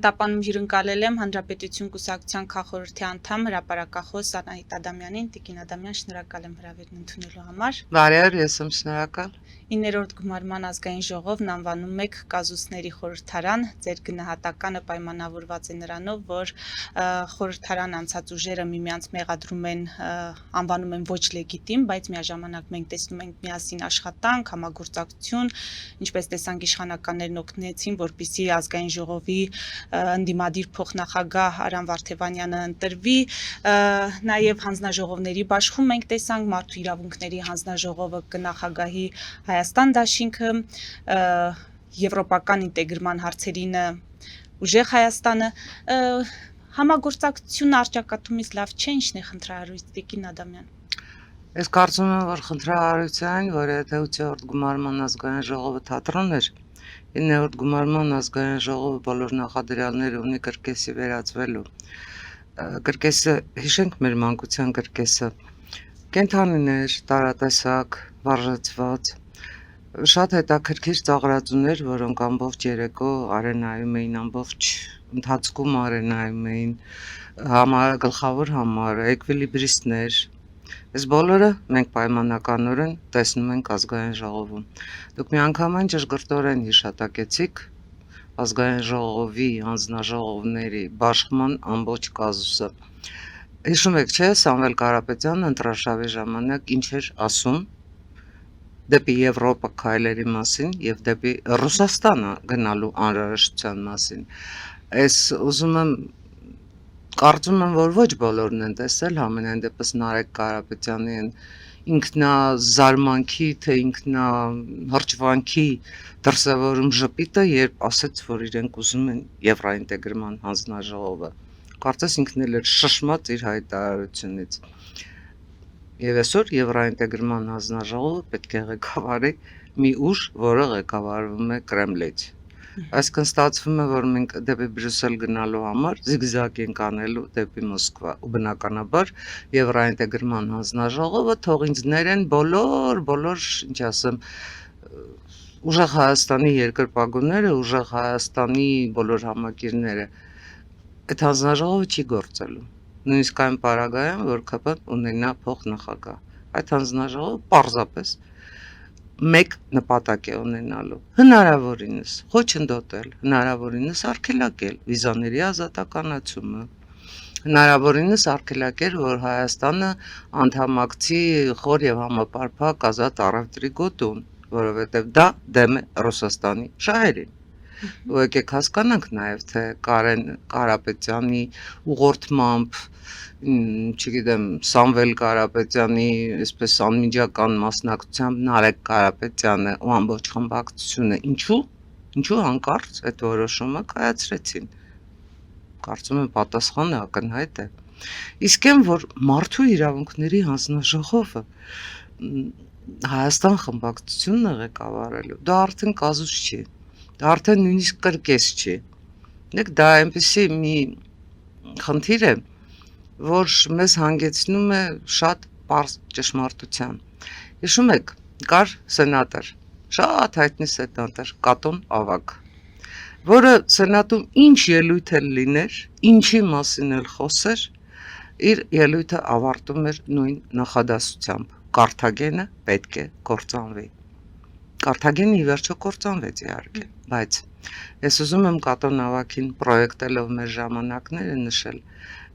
Տապանում հյուրընկալել եմ Հանրապետություն կուսակցության քաղխորհրդի անդամ հրապարակախոս Անահիտ Ադամյանին։ Տիկին Ադամյան, շնորհակալ եմ հրավերն ընդունելու համար։ Բարև, ես եմ շնորհակալ։ 9-րդ գումարման ազգային ժողովն անվանում եք կազուսների խորհրդարան։ Ձեր գնահատականը պայմանավորված է նրանով, որ խորհրդարան անցած ուժերը միմյանց մեղադրում են, անվանում են ոչ լեգիտիմ, բայց միաժամանակ մենք տեսնում ենք միասին աշխատանք, համագործակցություն, ինչպես տեսանք իշխանականներն օգնեցին, որպեսզի ազգային ժողովի ընդդիմադիր փոխնախագահ Արամ Վարդևանյանը ընտրվի, նաև հանձնաժողովների բաշխում մենք տեսանք մարդու իրավունքների հանձնաժողովը կնախագահի Հայաստան դաշինքը, եվրոպական ինտեգրման հարցերին ուժեղ Հայաստանը, համագործակցությունը առճակատումից լավ չէ, ինչն է խնդրահարույց, Տիկին Ադամյան։ Ես կարծում եմ, որ խնդրահարույցային, որ եթե 8-րդ գումարման ազգային ժողովը թատրոն էր, 9-րդ գումարման ազգային ժողովը բոլոր նախադրյալները ունի կրկեսի վերածվելու։ Կրկեսը, հիշենք մեր մանկության կրկեսը, կենդանիներ, տարատեսակ, վարժեցված, շատ հետաքրքիր ծաղրածուներ, որոնք ամբողջ երեկո արենայում էին, ամբողջ ընթացքում արենայում էին, գլխավոր համարը, էկվիլիբրիստներ, այս բոլորը մենք պայմանականորեն տեսնում ենք ազգային ժողովում։ Դուք միանգամայն ճշգրտորեն հիշատակեցիք ազգային ժողովի, հանձնաժողովների բաշխման ամբողջ կազուսը։ Հիշում եք, չէ, Սամվել Կարապետյանը ընտրարշավի ժամանակ ինչ էր ասում դեպի Եվրոպա քայլերի մասին եւ դեպի Ռուսաստանը գնալու անհրաժեշտության մասին։ Այս ուզում եմ կարծում եմ, որ ոչ բոլորն են տեսել, համենայն դեպս Նարեկ Կարապետյանի ինքնազարմանքի, թե ինքնահրճվանքի դրսևորում ժպիտը, երբ ասեց, որ իրենք ուզում են եվրոինտեգրման հանձնաժողովը։ Կարծես ինքն էլ էր շշմած իր հայտարարությունից։ Եվ այսօր եվրոինտեգրման հանձնաժողովը պետք է ղեկավարի մի ուժ, որը ղեկավարվում է Կրեմլից։ Այսինքն ստացվում է, որ մենք դեպի Բրյուսել գնալու համար զիգզագ ենք անելու դեպի Մոսկվա, ու բնականաբար եվրոինտեգրման հանձնաժողովը թող ինձ ներեն բոլոր, ինչ ասեմ, ուժեղ Հայաստանի երկրպագուները, ուժեղ Հայաստանի բոլոր համակիրները, այդ հանձնաժողովը չի գործելու։ Նույնիսկ այն պարագայում, որ ԿՊ-ն ունենա փոխնախագահ, այդ հանձնաժողովը պարզապես մեկ նպատակ է ունենալու, հնարավորինս խոչընդոտել, հնարավորինս արգելակել վիզաների ազատականացումը, հնարավորինս արգելակել, որ Հայաստանը անդամակցի խոր եւ համապարփակ ազատ առևտրի գոտուն, որովհետեւ դա դեմ է Ռուսաստանի շահերին։ Ու եկեք հասկանանք նաև, թե Կարեն Կարապետյանի ուղղորդմամբ, չգիտեմ, Սամվել Կարապետյանի, այսպես անմիջական մասնակցությամբ Նարեկ Կարապետյանը ու ամբողջ խմբակցությունը ինչու հանկարծ այդ որոշումը կայացրեցին։ Կարծում եմ պատասխանը ակնհայտ է։ Իսկ այն, որ մարդու իրավունքների հանձնաժողովը Հայաստան խմբակցությունն է ղեկավարելու, դա արդեն կազուս չի։ Դա արդեն նույնիսկ կրկես չի։ Դա այնպեսի մի խնդիր է, որ մեզ հանգեցնում է շատ պարզ ճշմարտության։ Հիշում եք, կար սենատոր, շատ հայտնի սենատոր Կատոն Ավագ, որը սենատում ինչ ելույթ էլ լիներ, ինչի մասին էլ խոսեր, իր ելույթը ավարտում էր նույն նախադասությամբ. Կարթագենը պետք է կործանվի։ Կարթագենը ի վերջո կործանվեց իհարկե, բայց ես ուզում եմ Կատոն Ավագին պրոյեկտելով մեր ժամանակները նշել,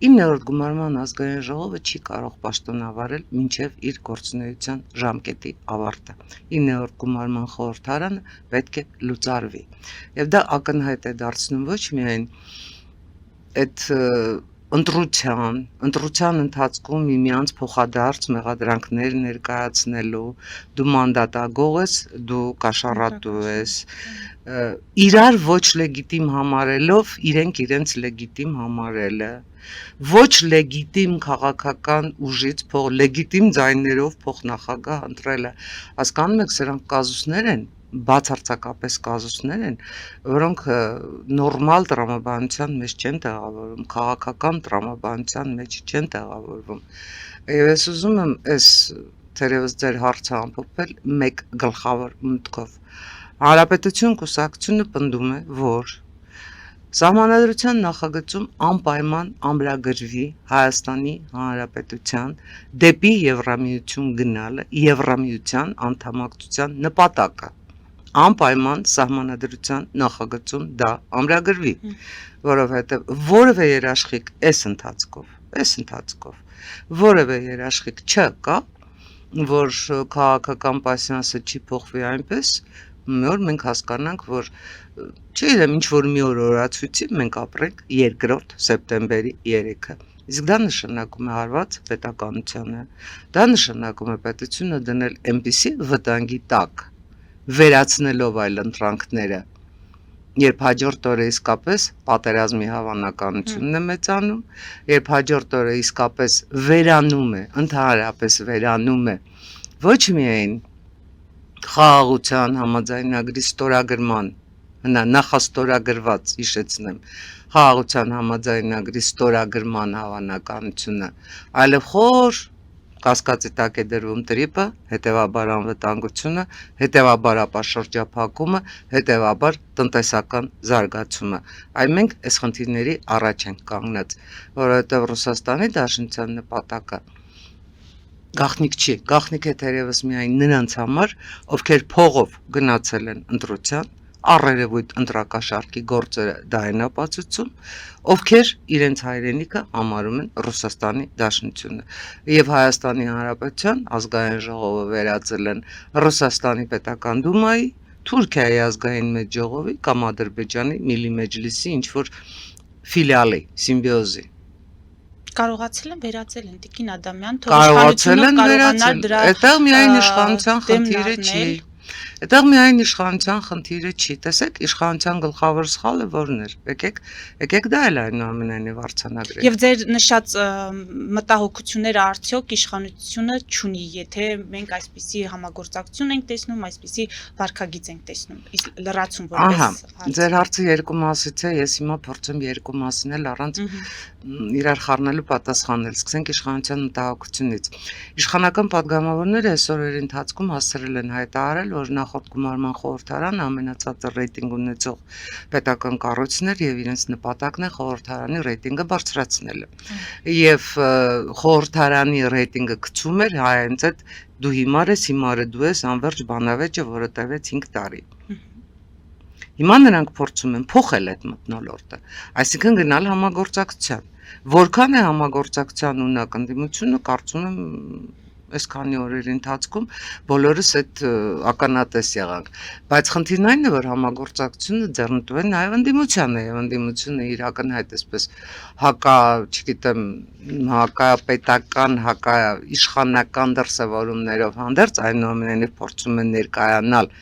9-րդ գումարման ազգային ժողովը չի կարող պաշտոնավարել մինչև իր գործունեության ժամկետի ավարտը։ 9-րդ գումարման խորհրդարանը պետք է լուծարվի։ Եվ դա ակնհայտ է դարձնում ոչ միայն այդ ընտրության ընթացքում միմյանց փոխադարձ մեղադրանքներ ներկայացնելու, դու մանդատագող ես, դու կաշառատու ես, իրար ոչ լեգիտիմ համարելով, իրենք իրենց լեգիտիմ համարելը, ոչ լեգիտիմ քաղաքական ուժից լեգիտիմ ձայներով փոխնախագահ ընտրելը, հասկանում եք, սրանք կազուսներ են, բացարձակապես կազուսներ են, որոնք նորմալ տրամաբանության մեջ չեն տեղավորվում, քաղաքական տրամաբանության մեջ չեն տեղավորվում։ Եվ ես ուզում եմ այս թերևս ձեր հարցը ամփոփել մեկ գլխավոր մտքով։ Հանրապետություն կուսակցությունը պնդում է, որ Սահմանադրության նախագծում անպայման ամրագրվի Հայաստանի Հանրապետության դեպի Եվրամիություն գնալը Եվրամիության անդամակցության նպատակը։ Անպայման Սահմանադրության նախագծում դա ամրագրվի, որովհետև որևէ երաշխիք այս ընթացքով որևէ երաշխիք չկա, որ քաղաքական պասյանսը չի փոխվի այնպես, մի օր մենք հասկանանք, որ չգիտեմ, ինչ որ մի օր օրացույցի մենք ապրենք 2 սեպտեմբերի 3-ը։ Իսկ դա նշանակում է հարված պետականությանը, դա նշանակում է պետությունը դնել այնպիսի վտանգի տակ, վերացնելով այլ ընտրանքները, երբ հաջորդ օրը իսկապես պատերազմի հավանականությունն է մեծանում, երբ հաջորդ օրը իսկապես վերանում է, ընդհանրապես վերանում է ոչ միայն խաղաղության համաձայնագրի ստորագրման, նախաստորագրված, հիշեցնեմ, խաղաղության համաձայնագրի ստորագրման հավանականությունը, այլև խոր կասկածի տակ է դրվում տրիպը, հետևաբար անվտանգությունը, հետևաբար ապաշրջափակումը, հետևաբար տնտեսական զարգացումը։ Այ մենք այս խնդիրների առաջ ենք կանգնած, որովհետև Ռուսաստանի Դաշնության նպատակը գաղտնիք չի, գաղտնիք է թերևս միայն նրանց համար, ովքեր փողով գնացել են ընտրության, առերևույթ ընտրակաշառքի գործերը դա են ապացուցում, ովքեր իրենց հայրենիքը համարում են Ռուսաստանի Դաշնությունը եւ Հայաստանի Հանրապետության ազգային ժողովը վերածել են Ռուսաստանի պետական դումայի, Թուրքիայի ազգային մեծ ժողովի կամ Ադրբեջանի Միլի Մեջլիսի ինչ որ ֆիլիալի, սիմբիոզի։ Կարողացել են վերածել են Տիկին Ադամյան, Կարողացել են վերածել։ Այդտեղ միայն իշխանության խնդիրը չի։ Այդտեղ միայն իշխանության խնդիրը չի։ Տեսեք, իշխանության գլխավոր սխալը որն էր։ Եկեք դա էլ այնուամենայնիվ արձանագրենք։ Եվ ձեր նշած մտահոգությունները արդյոք իշխանությունը չունի, եթե մենք այսպիսի համագործակցություն ենք տեսնում, այսպիսի վարքագիծ ենք տեսնում, լրացում որպես հարց։ Ձեր հարցը երկու մասից է, ես հիմա փորձեմ երկու մասին էլ առանց իրար խառնելու պատասխանել։ Սկսենք իշխանության մտահոգությունից։ Իշխանական падգամավորները այսօրերի ընթացքում հասցրել են հայտարարել, որ նախորդ գումարման խորհրդարանը ամենացածր ռեյտինգ ունեցող պետական կառույցն էր եւ իրենց նպատակն է խորհրդարանի ռեյտինգը բարձրացնելը։ Եվ խորհրդարանի ռեյտինգը գցում էր հայերենից այդ դու հիմար ես, հիմարը դու ես, անverջ բանավեճը, որը տևեց 5 տարի։ Հիմա նրանք փորձում են փոխել այդ մթնոլորտը, այսինքն գնալ համագործակցության։ Որքան է համագործակցության ունակ ընդդիմությունը, կարծում եմ այսքանի օրերի ընթացքում բոլորս այդ ականատես եղանք, բայց խնդիրն այն է, որ համագործակցությունը ձեռնտու է նաև ընդդիմությանը եւ ընդդիմությունը իր ակնհայտ այսպես չգիտեմ, հակապետական, հակաիշխանական դրսևորումներով հանդերձ այնուամենայնիվ փորձում են ներկայանալ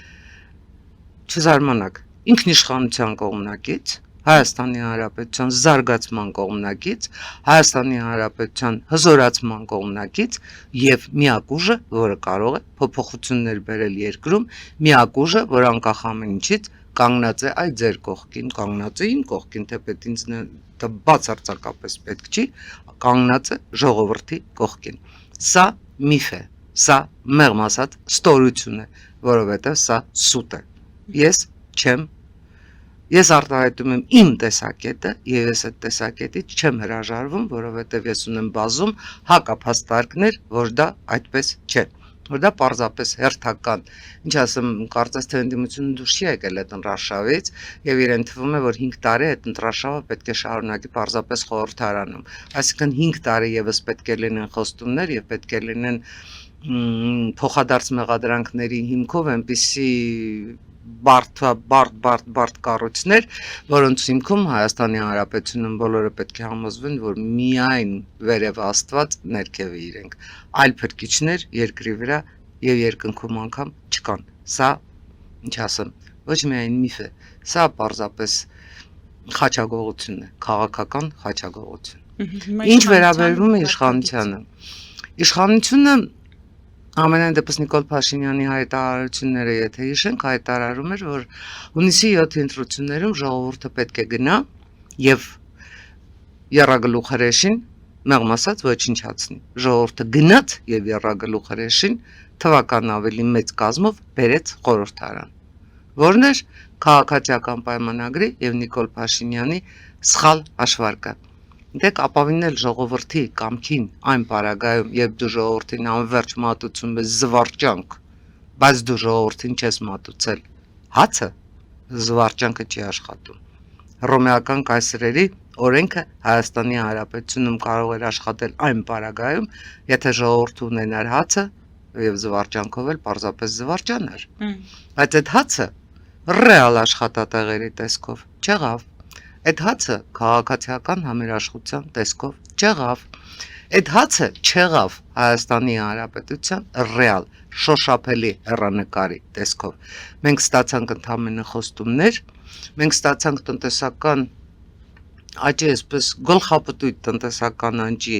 չզարմանաք ինքնիշխանության կողմնակից, Հայաստանի Հանրապետության զարգացման կողմնակից, Հայաստանի Հանրապետության հզորացման կողմնակից եւ միակ ուժը, որը կարող է փոփոխություններ բերել երկրում, միակ ուժը, որ անկախ ամեն ինչից կանգնած է այ ձեր կողքին, կանգնած է իմ կողքին, թեպետ ինձ դա բացարձակապես պետք չի, կանգնած է ժողովրդի կողքին։ Սա միֆ է, սա մեղմ ասած ստորություն է, որովհետեւ սա սուտ է։ Ես արտահայտում եմ իմ տեսակետը եւ ես այդ տեսակետից չեմ հրաժարվում, որովհետեւ ես ունեմ բազում հակափաստարկներ, որ դա այդպես չէ, որ դա պարզապես հերթական, ինչ ասեմ, կարծես թե ընդդիմությունը դուրս չի եկել այդ ընտրարշավից եւ իրեն թվում է, որ 5 տարի այդ ընտրարշավը պետք է շարունակի պարզապես խորհրդարանում, այսինքն 5 տարի եւս պետք է լինեն խոստումներ եւ պետք է լինեն փոխադարձ մեղադրանքների հիմքով այնպիսի բարդ կառույցներ, որոնց հիմքում Հայաստանի Հանրապետությունում բոլորը պետք է համոզվեն, որ միայն վերև Աստված ներքև է իրենք, այլ փրկիչներ երկրի վրա եւ երկնքում անգամ չկան։ Սա, ինչ ասեմ, ոչ միայն միֆ է, սա պարզապես խաչագողություն է, քաղաքական խաչագողություն։ Ինչ վերաբերվում է իշխանությանը, իշխանությունը Ամենայն դեպս Նիկոլ Փաշինյանի հայտարարությունները, եթե հիշենք, հայտարարում էր, որ հունիսի 7 ընտրություններում ժողովուրդը պետք է գնա եւ եռագլուխ հրեշին մեղմ ասած ոչնչացնի։ Ժողովուրդը գնաց եւ եռագլուխ հրեշին թվական ավելի մեծ կազմով բերեց խորհրդարան, որն էր քաղաքացիական պայմանագրի եւ Նիկոլ Փաշինյանի սխալ հաշվարկը։ Դեք ապավինել ժողովրդի կամքին այն պարագայում, երբ դու ժողովրդին անverջ մատուցում ես զվարճանք, բայց դու ժողովրդին չես մատուցել հացը, զվարճանքը չի աշխատում։ Հռոմեական կայսրերի օրենքը Հայաստանի Հանրապետությունում կարող էր աշխատել այն պարագայում, եթե ժողովուրդը ունենար հացը եւ զվարճանքով էլ պարզապես զվարճաներ։ Բայց այդ հացը ռեալ աշխատատեղերի տեսքով չեղավ։ Այդ հացը քաղաքացիական համերաշխության տեսքով չեղավ։ Այդ հացը չեղավ Հայաստանի Հանրապետության ռեալ շոշափելի հեռանկարի տեսքով։ Մենք ստացանք ընդհանրապես խոստումներ, մենք ստացանք տնտեսական աճի այսպես գլխապտույտ տնտեսական աճի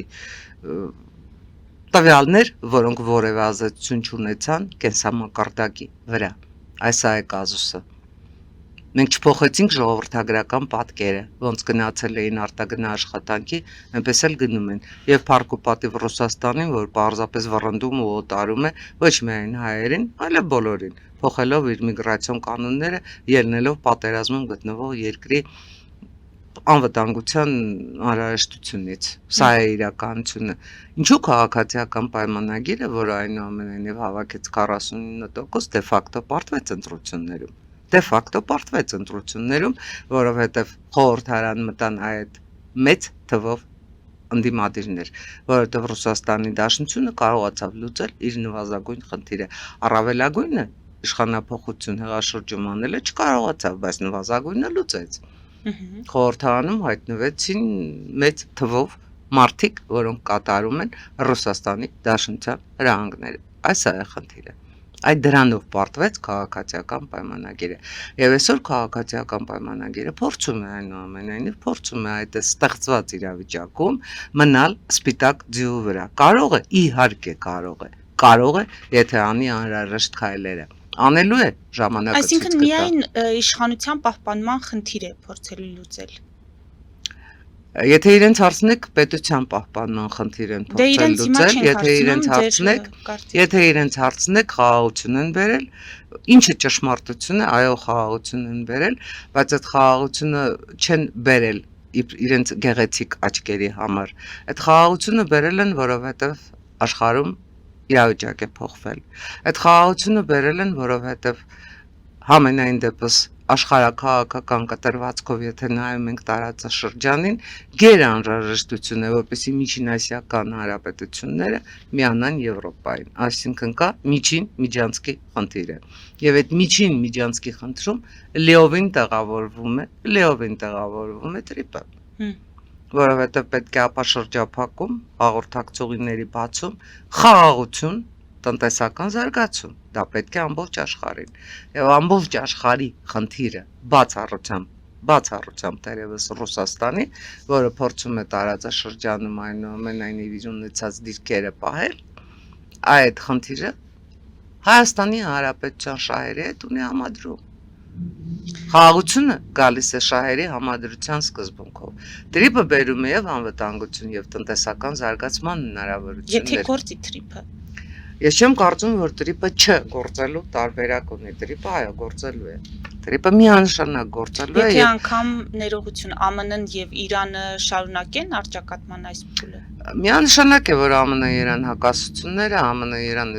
տվյալներ, որոնք որևէ ազդեցություն չունեցան կենսամակարդակի վրա։ Այս է կազուսը։ Մենք չփոխեցինք ժողովրդագրական պատկերը, ոնց գնացել էին արտագնա աշխատանքի, այնպես էլ գնում են։ Եվ փառք ու պատիվ Ռուսաստանին, որ պարզապես վռնդում ու օտարում է ոչ միայն հայերին, այլև բոլորին, փոխելով իր միգրացիոն կանոնները, ելնելով պատերազմում գտնվող երկրի անվտանգության անհրաժեշտությունից։ Սա է իրականությունը։ Ինչու քաղաքացիական պայմանագիրը, որը այնուամենայնիվ հավաքեց 49%, դե ֆակտո պարտվեց ընտրություններում։ Դե ֆակտո պարտվեց ընտրություններում, որովհետև խորհրդարան մտան այդ մեծ թվով ընդդիմադիրներ, որովհետև Ռուսաստանի Դաշնությունը կարողացավ լուծել իր նվազագույն խնդիրը։ Առավելագույնը իշխանափոխություն հեղաշրջում անելը չկարողացավ, բայց նվազագույնը լուծեց։ Խորհրդարանում հայտնվեցին մեծ թվով մարդիկ, որոնք կատարում են Ռուսաստանի Դաշնության հրահանգները։ Այս է խնդիրը։ Այդ դրանով պարտվեց քաղաքացիական պայմանագիրը։ Եվ այսօր քաղաքացիական պայմանագիրը փորձում է այնուամենայնիվ փորձում է այդ ստեղծված իրավիճակում մնալ սպիտակ ձյուղի վրա։ Կարող է, իհարկե կարող է, եթե անի անհրաժեշտ քայլերը։ Անելու է ժամանակը ցույց Այսինքն կտա։ միայն իշխանության պահպանման խնդիր է փորձելու լուծել։ Եթե իրենց հարցնեք, պետության պահպանման խնդիր են փորձել լուծել, եթե իրենց հարցնեք, խաղաղություն են բերել, ինչը ճշմարտություն է, այո, խաղաղություն են բերել, բայց այդ խաղաղությունը չեն բերել իրենց գեղեցիկ աչքերի համար։ Այդ խաղաղությունը բերել են, որովհետև աշխարհում իրավիճակ է փոխվել։ Այդ խաղաղությունը բերել են, որովհետև համենայն դեպս աշխարհաքաղաքական կտրվածքով, եթե նայում ենք տարածաշրջանին, գերանհրաժեշտություն է, որպեսզի միջինասիական հանրապետությունները միանան Եվրոպային, այսինքն կա միջին միջանցքի խնդիրը։ Եվ այդ միջին միջանցքի խնդրում լիովին տեղավորվում է տրիպը, որովհետև պետք է ապաշրջափակում, հաղորդակցողիների բացում, խաղաղություն, տնտեսական զարգացում, դա պետք է ամբողջ աշխարհին։ Եվ ամբողջ աշխարհի խնդիրը բացառությամբ դերևս Ռուսաստանի, որը փորձում է տարածաշրջանում այնուամենայնիվ իր ունեցած դիրքերը պահել, այդ խնդիրը Հայաստանի Հանրապետության շահերի հետ ունի համադրում։ Խաղաղությունը գալիս է շահերի համադրության սկզբունքով։ Տրիպը բերում է եւ անվտանգություն եւ տնտեսական զարգացման հնարավորություններ։ Եթե գործի տրիպը։ Ես չեմ կարծում, որ տրիպը չգործելու տարբերակ ունի։ Տրիպը այո գործելու է։ Տրիպը միանշանակ գործելու է։ Եթե անգամ ներողություն ԱՄՆ-ն եւ Իրանը շարունակեն առճակատման այս փուլը։ Միանշանակ է, որ ԱՄՆ-Իրան հակասությունները, ԱՄՆ-Իրան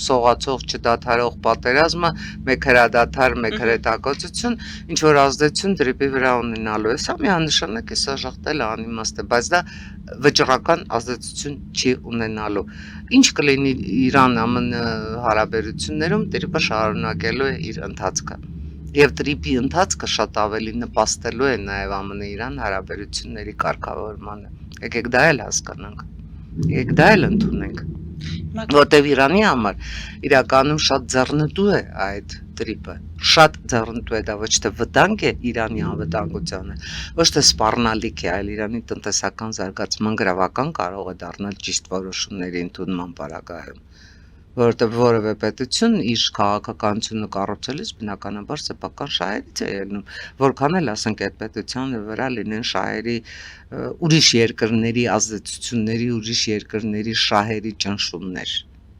սողացող չդադարող պատերազմը, մեկ հրադադար, մեկ հրետակոծություն, ինչ որ ազդեցություն տրիպի վրա ունենալու է։ Սա միանշանակ է, սա շղթել անիմաստ է, բայց դա վճռական ազդեցություն չի ունենալու։ Ինչ կլինի Իրան-ԱՄՆ հարաբերություններում, տրիպը շարունակելու է իր ընթացքը։ Եվ տրիպի ընթացքը շատ ավելի նպաստելու է նաև ԱՄՆ-Իրան հարաբերությունների կարգավորմանը։ Եկեք դա էլ հասկանանք։ Եկեք դա էլ ընդունենք։ Որտեւ Իրանի համար իրականում շատ ձեռնտու է այդ տրիպը։ Շատ ձեռնտու է, դա ոչ թե վտանգ է Իրանի անվտանգությանը, ոչ թե սպառնալիք է, այլ Իրանի տնտեսական զարգացման գրավական կարող է դառնալ ճիշտ որոշումների ընդունման պարագայում։ որովհետև որևէ պետություն իր քաղաքականությունը կառուցելիս բնականաբար սեփական շահերից է ելնում, որքան էլ ասենք այդ պետությանը վրա լինեն շահերի ուրիշ երկրների ազդեցությունների, ուրիշ երկրների շահերի ճնշումներ։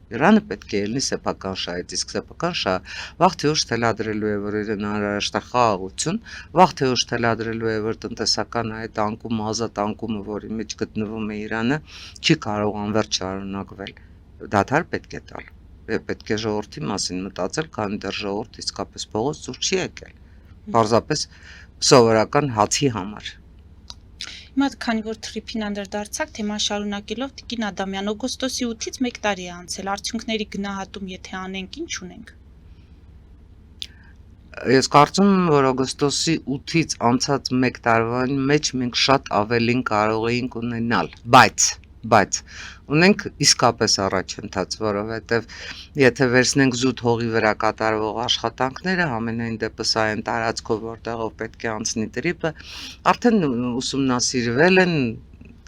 Իրանը պետք է ելնի սեփական շահից, իսկ սեփական շահը վաղ թե ուշ թելադրելու է, որ իրեն անհրաժեշտ է խաղաղություն, վաղ թե ուշ թելադրելու է, որ տնտեսական այդ անկումը, ազատ անկումը, որի մեջ գտնվում է Իրանը, չի կարող անվերջ շարունակվել։ Դադար պետք է տալ։ Պետք է ժողովրդի մասին մտածել, քանի դեռ ժողովուրդը իսկապես փողոց դուրս չի եկել։ Պարզապես սովորական հացի համար։ Հիմա քանի որ թրիփին անդրադարձակ, թեման շարունակելով Տիկին Ադամյան, օգոստոսի 8-ից 1 տարի է անցել, արդյունքների գնահատում եթե անենք, ինչ ունենք։ Ես կարծում եմ, որ օգոստոսի 8-ից անցած 1 տարվա մեջ մենք շատ ավելին կարող էինք ունենալ, բայց ունենք իսկապես առաջընթաց, որովհետև եթե վերցնենք զուտ հողի վրա կատարվող աշխատանքները, ամենայն դեպս այն տարածքով, որտեղով պետք է անցնի տրիպը, արդեն ուսումնասիրվել են,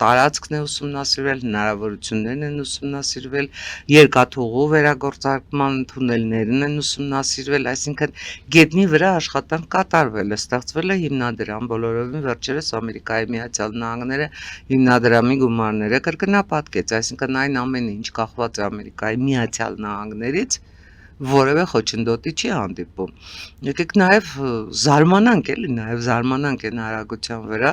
տարածքն է ուսումնասիրվել, հնարավորություններն են ուսումնասիրվել, երկաթուղու վերագործարկման թունելներն են ուսումնասիրվել, այսինքն գետնի վրա աշխատանք կատարվել է, ստեղծվել է հիմնադրամ, բոլորովին վերջերս Ամերիկայի Միացյալ Նահանգները հիմնադրամի գումարները կրկնապատկեց, այսինքն այն ամենը, ինչ կախված է Ամերիկայի Միացյալ Նահանգներից, որևէ խոչընդոտի չի հանդիպում։ Եկեք նաև զարմանանք էլի, նաև զարմանանք այն արագության վրա,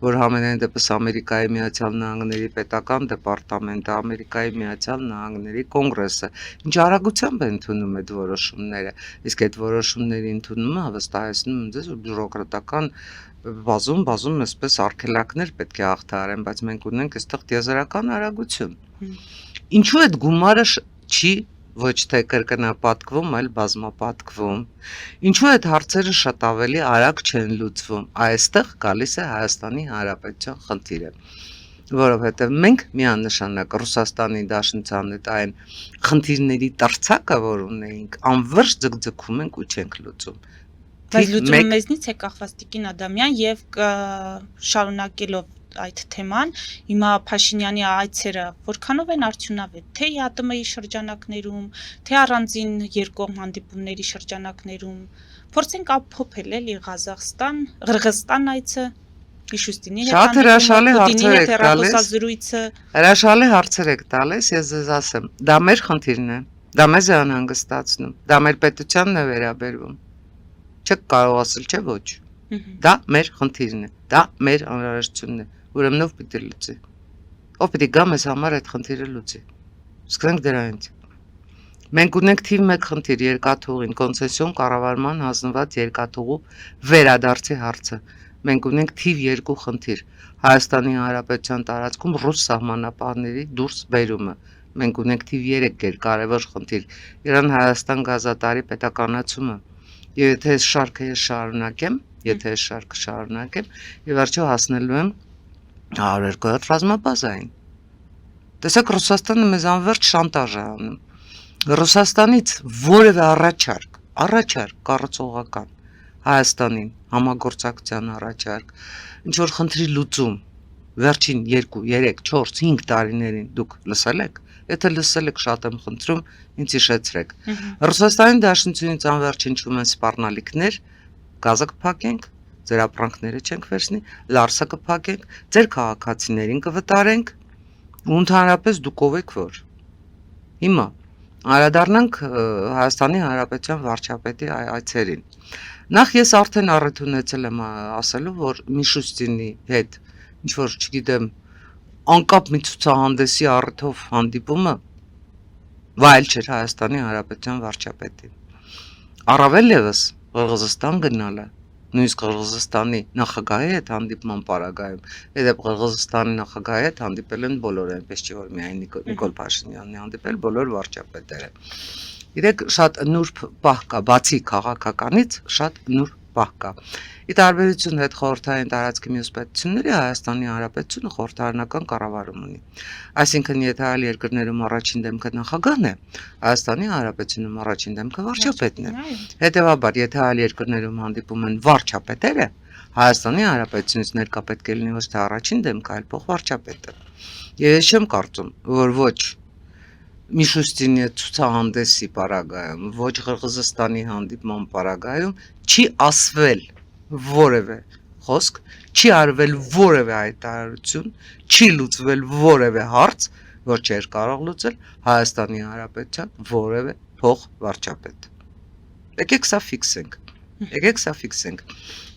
որ ամենայն դեպս Ամերիկայի Միացյալ Նահանգների պետական դեպարտամենտը, Ամերիկայի Միացյալ Նահանգների կոնգրեսը ինչ արագությամբ է ընդունում այդ որոշումները, իսկ այդ որոշումների ընդունումը վստահեցնում եմ ձեզ, որ բյուրոկրատական բազում այսպես արգելակներ պետք է հաղթահարեն, բայց մենք ունենք այստեղ տիեզերական արագություն։ Ինչու այդ գումարը չի ոչ թե կրկնապատկվում, այլ բազմապատկվում։ Ինչու այդ հարցերը շատ ավելի արագ չեն լուծվում։ Այստեղ գալիս է Հայաստանի Հանրապետության խնդիրը, որովհետև մենք միանշանակ Ռուսաստանի Դաշնության այն խնդիրների տարածակը, որ ունեինք, անվերջ ձգձգում ենք ու չենք լուծում։ Բայց լուծումը մեզնից է կախված Տիկին Ադամյան եւ շարունակելով այդ թեման, հիմա Փաշինյանի այցերը որքանով են արդյունավետ, թե ԵԱՏՄ-ի շրջանակներում, թե առանձին երկկողմ հանդիպումների շրջանակներում, փորձենք ամփոփել էլի Ղազախստան, Ղրղստան այցը, Միշուստինի հետ հրաշալի հարցեր եք տալիս, հրաշալի հարցեր եք տալիս, ես ձեզ ասեմ, դա մեր խնդիրն է, դա մեզ է անհանգստացնում, դա մեր պետությանն է վերաբերվում, չեք կարող ասել, չէ ոչ, դա մեր խնդիրն է, դա մեր անհրաժեշտությունն է, ուրեմն ով պիտի լուծի, ով պիտի գա մեզ համար այդ խնդիրը լուծի, սկսենք դրանից։ Մենք ունենք թիվ 1 խնդիր երկաթուղին, կոնցեսիոն կառավարման հանձնված երկաթուղու վերադարձի հարցը։ Մենք ունենք թիվ 2 խնդիր Հայաստանի Հանրապետության տարածքում ռուս սահմանապահների դուրս բերումը։ Մենք ունենք թիվ 3 գերկարևոր խնդիր Իրան-Հայաստան գազատարի պետականացումը։ Եվ եթե այս շարքը շարունակեմ, եւ վերջո հասնելու եմ 102 ռազմաբազային։ Տեսեք, Ռուսաստանը մեզ անվերջ շանտաժ է անում։ Ռուսաստանից որևէ առաջարկ կառուցողական Հայաստանին համագործակցության առաջարկ, ինչ որ խնդրի լուծում վերջին 2, 3, 4, 5 տարիներին դուք լսել եք, եթե լսել եք, շատ եմ խնդրում, ինձ հիշեցրեք։ Ռուսաստանի Դաշնությունից անվերջ հնչում են սպառնալիքներ, գազը կփակենք, ձեր ապրանքները չենք վերցնի, լարսը կփակենք, ձեր քաղաքացիներին կվտարենք, ու ընդհանրապես դուք ով եք որ։ Հիմա անդրադառնանք Հայաստանի Հանրապետության վարչապետի այցերին։ Նախ ես արդեն առիթ ունեցել եմ ասելու, որ Միշուստինի հետ ինչ որ, չգիտեմ, անկապ մի ցուցահանդեսի առիթով հանդիպումը վայել չէր Հայաստանի Հանրապետության վարչապետին։ Առավել ևս Ղրղզստան գնալը, նույնիսկ Ղրղզստանի նախագահի հետ հանդիպման պարագայում, հետո Ղրղզստանի նախագահի հետ հանդիպել են բոլորը, այնպես չի որ միայն Նիկոլ Փաշինյանն է հանդիպել, բոլոր վարչապետերը։ Իրեք շատ նուրբ պահ կա, բացի քաղաքականից շատ նուրբ պահ կա։ Ի տարբերություն հետ խորհրդային տարածքի մյուս պետությունների Հայաստանի Հանրապետությունը խորհրդարանական կառավարում ունի։ Այսինքն, եթե այլ երկրներում առաջին դեմքը նախագահն է, Հայաստանի Հանրապետությունում առաջին դեմքը վարչապետն է։ Հետևաբար, եթե այլ երկրներում հանդիպում են վարչապետերը, Հայաստանի Հանրապետությունից ներկա պետք է լինի ոչ թե առաջին դեմքը, այլ փոխվարչապետը։ Ես չեմ կարծում, որ ոչ Միշուստինի ցուցահանդեսի պարագայում, ոչ Ղրղզստանի հանդիպման պարագայում չի ասվել որևէ խոսք, չի արվել որևէ հայտարարություն, չի լուծվել որևէ հարց, որ չէր կարող լուծել Հայաստանի Հանրապետության որևէ փոխվարչապետ։ Եկեք սա ֆիքսենք։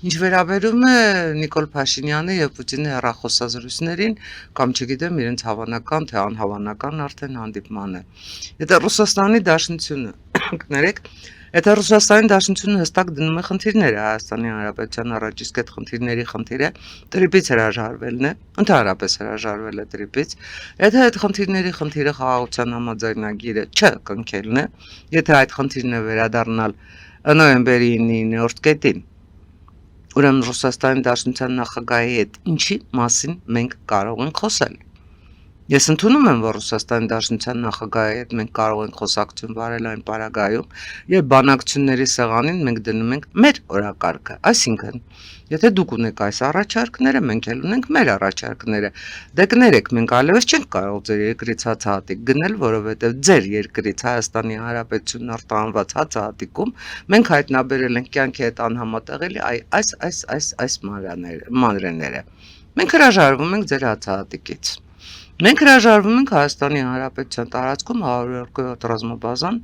Ինչ վերաբերում է Նիկոլ Փաշինյանի եւ Պուտինի հեռախոսազրույցներին, կամ չգիտեմ իրենց հավանական թե անհավանական արդեն հանդիպմանը։ Եթե Ռուսաստանի Դաշնությունը, կներեք, եթե Ռուսաստանի Դաշնությունը հստակ դնում է խնդիրները Հայաստանի Հանրապետության առաջ, իսկ այդ խնդիրների խնդիրը տրիպից հրաժարվելն է, ընդհանրապես հրաժարվել է տրիպից, եթե այդ խնդիրների խնդիրը խաղաղության համաձայնագիրը չկնքելն է, եթե այդ խնդիրն է վերադառնալ նոյեմբերի 9-րդ կետին, ուրեմն Ռուսաստանի Դաշնության նախագահի հետ ինչի մասին մենք կարող ենք խոսել։ Ես ընդունում եմ, որ Ռուսաստանի Դաշնության նախագահի հետ մենք կարող ենք խոսակցություն վարել այն պարագայում, երբ բանակցությունների սեղանին մենք դնում ենք մեր օրակարգը, այսինքն, եթե դուք ունեք այս առաջարկները, մենք էլ ունենք մեր առաջարկները, դե կներեք, մենք այլևս չենք կարող ձեր երկրից հացահատիկ գնել, որովհետև ձեր երկրից Հայաստանի Հանրապետությունն արտահանված հացահատիկում մենք հայտնաբերել ենք կյանքի հետ անհամատեղելի այս մանրեները։ Մենք հրաժարվում ենք ձեր հացահատիկից։ Մենք հրաժարվում ենք Հայաստանի Հանրապետության տարածքում 100-րդ ռազմաբազան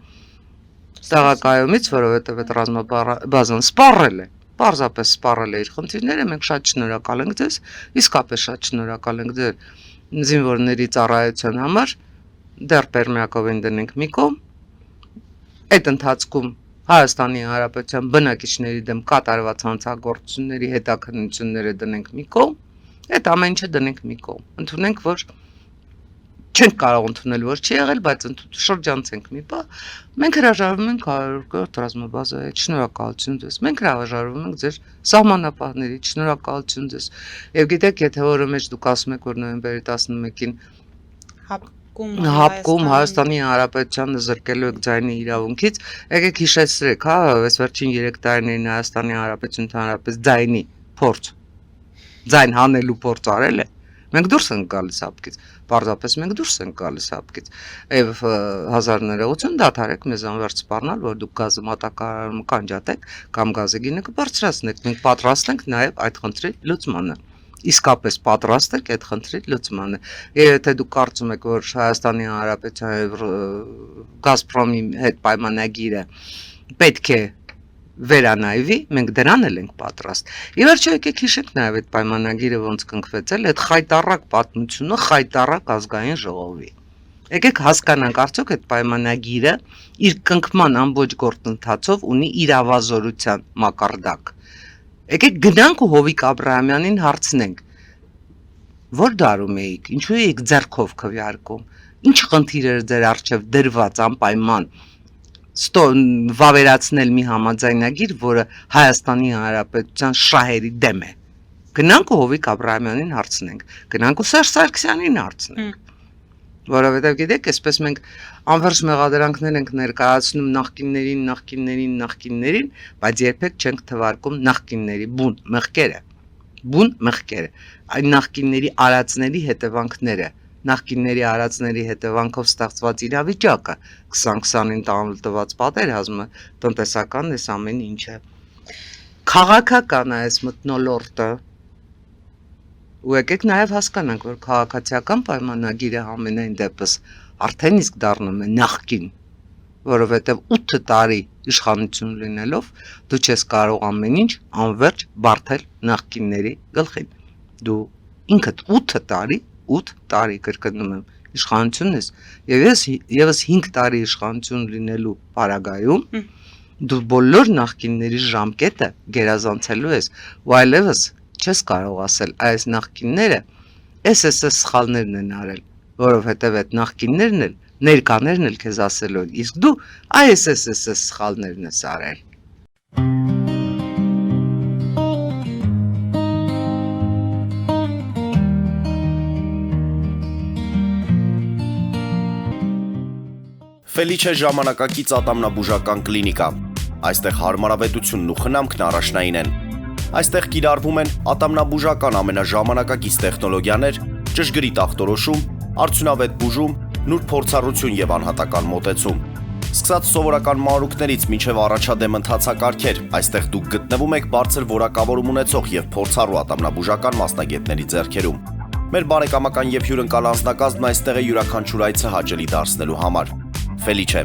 տեղակայումից, որովհետև այդ ռազմաբազան սպառել է, պարզապես սպառել է իր խնդիրները, մենք շատ շնորհակալ ենք ձեզ, իսկապես շատ շնորհակալ ենք ձեր զինվորների ծառայության համար, դեռ Պերմյակովին դնենք մի կողմ, այդ ընթացքում Հայաստանի Հանրապետության բնակիչների դեմ կատարված հանցագործությունների հետաքննությունները դնենք մի կողմ, այդ ամեն ինչը դնենք մի կողմ, ընդունենք, որ չենք կարող ընդունել, որ չի եղել, բայց շրջանցենք մի բան, մենք հրաժարվում ենք 100-րդ ռազմաբազայից, շնորհակալություն ձեզ, մենք հրաժարվում ենք ձեր սահմանապահներից, շնորհակալություն ձեզ, եւ գիտեք, եթե որը մեջ դուք ասում եք, որ նոյեմբերի 11-ին հապկում Հայաստանի Հանրապետությանը զրկելու եք ձայնի իրավունքից, եկեք հիշեցրեք, հա, այս վերջին 3 տարիներին Հայաստանի Հանրապետությունը ընդհանրապես ձայնի փորձ, ձայն հանելու փորձ արել է, մենք դուրս ենք գալիս հապկից, պարզապես մենք դուրս ենք գալիս հապկից, եւ 1980 դադարեք մեզ անվերջ սպառնալ, որ դուք գազը մատակարարումը կանջատեք կամ գազի գինը կբարձրացնեք, մենք պատրաստ ենք նաեւ այդ խնդրի լուծմանը, իսկապես պատրաստ եք այդ խնդրի լուծմանը, եթե դուք կարծում եք, որ Հայաստանի Հանրապետության եւ Գազպրոմի հետ պայմանագիրը պետք է վերանայվի, մենք դրան էլ ենք պատրաստ։ Ի վերջո եկեք հիշենք նաև այդ պայմանագիրը ոնց կնքվեց, այդ խայտառակ պատմությունը խայտառակ ազգային ժողովի։ Եկեք հասկանանք, արդյոք այդ պայմանագիրը իր կնքման ամբողջ գործընթացով ունի իրավազորության մակարդակ։ Եկեք գնանք ու Հովիկ Աբրահամյանին հարցնենք. Որ դարում էիք, ինչու էիք ձեռքով քվեարկում, ինչ խնդիր էր ձեր առջև դրված անպայման վավերացնել մի համաձայնագիր, որը Հայաստանի Հանրապետության շահերի դեմ է։ Գնանք ու Հովիկ Աբրահամյանին հարցնենք, գնանք ու Սերժ Սարգսյանին հարցնենք։ Որովհետև գիտեք, այսպես մենք անվերջ մեղադրանքներ ենք ներկայացնում նախկիններին, բայց երբեք չենք թվարկում նախկինների բուն մեղքերը, այն նախկինների արածների հետևանքները, նախկինների արածների հետևանքով ստեղծված իրավիճակը, 2020-ին տանուլտված պատերազմը, տնտեսական այս ամեն ինչը, քաղաքական այս մթնոլորտը, ու եկեք նաև հասկանանք, որ քաղաքացիական պայմանագիրը ամենայն դեպս արդեն իսկ դառնում է նախկին, որովհետև 8 տարի իշխանություն լինելով դու չես կարող ամեն ինչ անverջ բարթել նախկինների գլխին։ Դու ինքդ 8 տարի կրկնում եմ իշխանությունն ես, եւ եւս 5 տարի իշխանություն լինելու պարագայում դու բոլոր նախկինների ժամկետը գերազանցելու ես, ու այլևս չես կարող ասել այս նախկինները SSS սխալներն են արել, որովհետև այդ նախկիններն էլ ներկաներն էլ քեզ ասելու են, իսկ դու SSS սխալներն ես արել։ Ֆելիչե ժամանակակից ատամնաբուժական կլինիկա։ Այստեղ հարմարավետությունն ու խնամքն առաջնային են։ Այստեղ կիրառվում են ատամնաբուժական ամենաժամանակակից տեխնոլոգիաներ, ճշգրիտ ախտորոշում, արդյունավետ բուժում նուրբ փորձառություն եւ անհատական մոտեցում։ Սկսած սովորական մանրուքներից մինչև առաջադեմ ընթացակարգեր, այստեղ դուք գտնվում եք բարձր որակավորում ունեցող եւ փորձառու ատամնաբուժական մասնագետների ձեռքերում։ Մեր բարեկամական եւ հյուրընկալ անձնակազմն այստեղ է յուրաքանչյուր այցը հաճելի դարձնելու համար։ Ֆելիչե,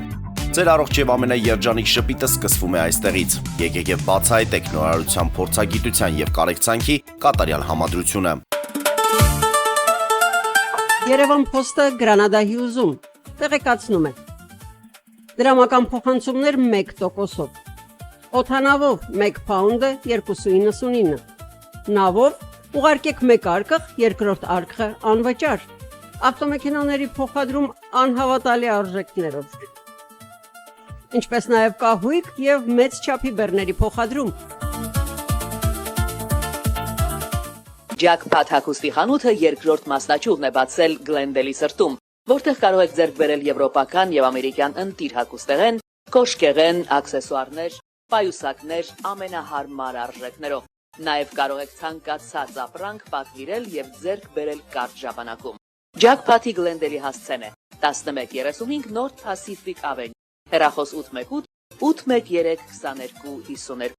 ձեր առողջ եւ ամենաերջանիկ շպիտը սկսվում է այստեղից։ Եկեք եւ բացահայտեք նորարարության, փորձագիտության եւ կարեկցանքի կատարյալ համադրությունը։ Երևան Փոստը Գրանադայի ուզում տեղեկացնում է։ Դրամական փոխանցումներ 1%-ով։ Օդանավով 1 պաունդը 2.99։ Նավով ուղարկեք 1 արկղ, երկրորդ արկղը անվճար։ Ավտոմեքենաների փոխադրում անհավատալի արժեքներով։ Ինչպես նաև կահույք եւ մեծ չափի բեռների փոխադրում։ Jackpot հագուստի խանութը երկրորդ մասնաճյուղն է բացել Գլենդելի սրտում, որտեղ կարող եք ձեռք բերել եվրոպական եւ ամերիկյան ընտիր հագուստեղեն, կոշկեղեն, աքսեսուարներ, պայուսակներ ամենահարմար արժեքներով։ Նաև կարող եք ցանկացած ապրանք պատվիրել եւ ձեռք բերել կարճ ժամանակում։ Jackpot-ի Գլենդելի հասցեն է 1135 North Pacific Avenue, հեռախոս 818-813-2252։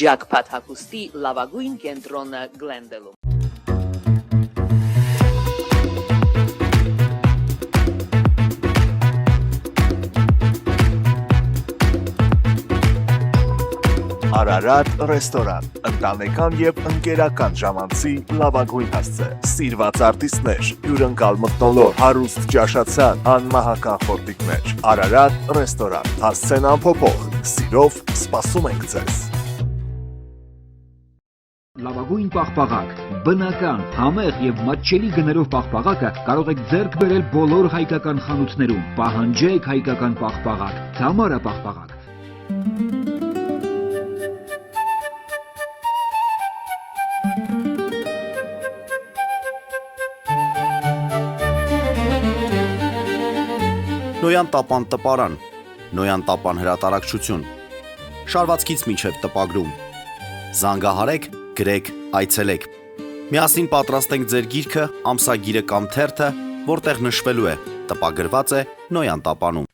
Jackpot հագուստի լավագույն կենտրոնը Գլենդելում։ Արարատ ռեստորան, ընտանեկան եւ ընկերական ժամանցի լավագույն հասցե, սիրված արտիստներ, հյուրընկալ մթնոլորտ, հարուստ ճաշացան, անմահական խորտիկներ։ Արարատ ռեստորան, հասցեն անփոփոխ, սիրով սպասում ենք ձեզ։ Լավագույն պաղպաղակ, բնական, համեղ եւ մատչելի գներով պաղպաղակը կարող եք ձեռք բերել բոլոր հայկական խանութներում։ Պահանջեք հայկական պաղպաղակ, Թամարա պաղպաղակ։ Նոյան տապան տպարան, Նոյան տապան հրատարակչություն, շարվածքից մինչև տպագրում, զանգահարեք, գրեք, այցելեք, միասին պատրաստենք ձեր գիրքը, ամսագիրը կամ թերթը, որտեղ նշվելու է, տպագրված է Նոյան տապանում։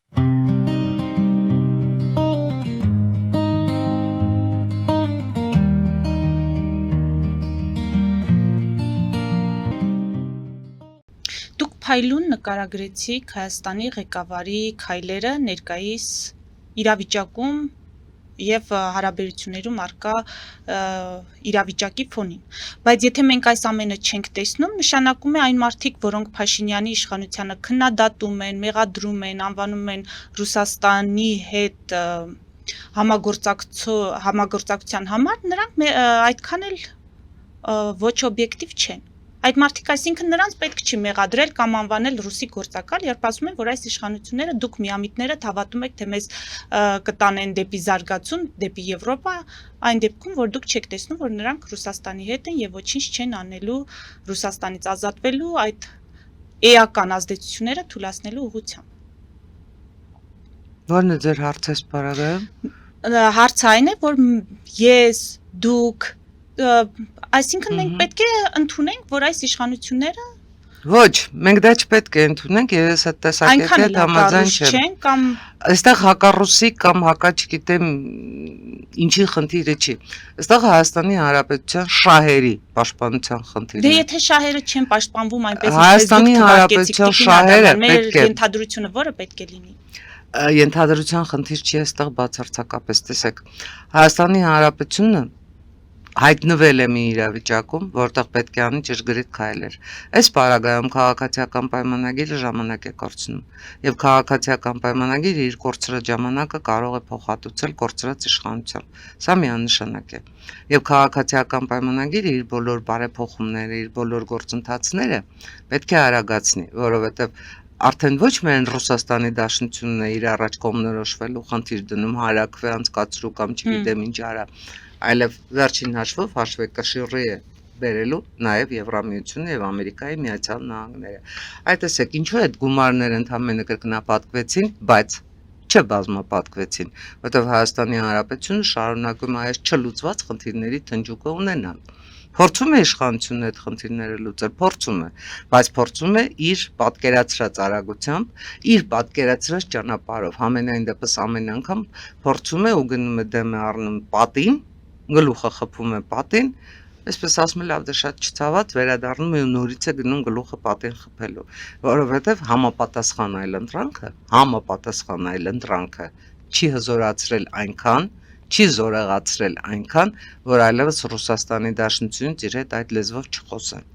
Փայլուն նկարագրեցիք Հայաստանի ղեկավարի քայլերը ներկայիս իրավիճակում եւ հարաբերություններում արկա իրավիճակի ֆոնին։ Բայց եթե մենք այս ամենը չենք տեսնում, նշանակում է այն մարդիկ, որոնք Փաշինյանի իշխանությանը քննադատում են, մեղադրում են, անվանում են Ռուսաստանի հետ համագործակցության համար, նրանք այդքան էլ ոչ օբյեկտիվ չեն։ Այդ մարդիկ, այսինքն նրանց պետք չի մեղադրել կամ անվանել ռուսի գործակալ, երբ ասում են, որ այս իշխանությունները դուք միամիտները հավատում եք, թե մեզ կտանեն դեպի զարգացում, դեպի Եվրոպա, այն դեպքում, որ դուք չեք տեսնում, որ նրանք Ռուսաստանի հետ են եւ ոչինչ չեն անելու Ռուսաստանից ազատվելու այդ էական ազդեցությունները թույլատնելու ուղղությամբ։ Ո՞րն է ձեր հարցը սպառագայում։ Հարցը այն է, որ ես, դուք այսինքն մենք պետք է ընդունենք, որ այս իշխանությունները Ոչ, մենք դա չպետք է ընդունենք, եւ ես այդ տեսակետի համաձայն չեմ։ Կամ այստեղ հակառուսի կամ հակա չգիտեմ ինչի խնդիրը չի։ Այստեղ Հայաստանի Հանրապետության շահերի պաշտպանության խնդիրն է։ Դե եթե շահերը չեն պաշտպանվում այնպես Հայաստանի Հանրապետության շահերը պետք է ենթադրությունը որը պետք է լինի։ Ենթադրության խնդիր չի այստեղ բացարձակապես, տեսեք։ Հայաստանի Հանրապետությունը հայտնվել է մի իրավիճակում, որտեղ պետք է անի ճշգրիտ քայլեր։ Այս պարագայում քաղաքացիական պայմանագիրը ժամանակ է կորցնում, եւ քաղաքացիական պայմանագիրը իր կորցրած ժամանակը կարող է փոխհատուցել կորցրած իշխանությամբ։ Սա միանշանակ է։ Եվ քաղաքացիական պայմանագիրը իր բոլոր բարեփոխումները, իր բոլոր գործընթացները պետք է արագացնի, որովհետեւ արդեն ոչ միայն Ռուսաստանի Դաշնությունն է իր առաջ կողմնորոշվելու խնդիր դնում հարակվի անցկացրու կամ չգիտեմ ինչ արա, այլև վերջին հաշվով հաշվեկշիռի է բերելու նաև Եվրամիությունը եւ Ամերիկայի Միացյալ Նահանգները։ Այդ տեսեք, ինչու այդ գումարները ընդհանրապես կրկնապատկվեցին, բայց չբազմապատկվեցին, որտեղ Հայաստանի Հանրապետությունը շարունակում է այս չլուծված խնդիրների թնջուկը ունենալ։ Փորձում է իշխանությունը այդ խնդիրները լուծել, փորձում է, բայց փորձում է իր պատկերացրած արագությամբ, իր պատկերացրած ճանապարհով, համենայն դեպս ամեն անգամ փորձում է ու գնում է դեմ է առնում պատին, գլուխը խփում է պատին, այսպես ասում է լավ դե շատ չցաված վերադառնում է ու նորից է գնում գլուխը պատին խփելու, որովհետև համապատասխան այլ ընտրանքը չի հզորացրել այնքան, չի զորեղացրել այնքան, որ այլևս Ռուսաստանի Դաշնությունից իր հետ այդ լեզվով չխոսեն։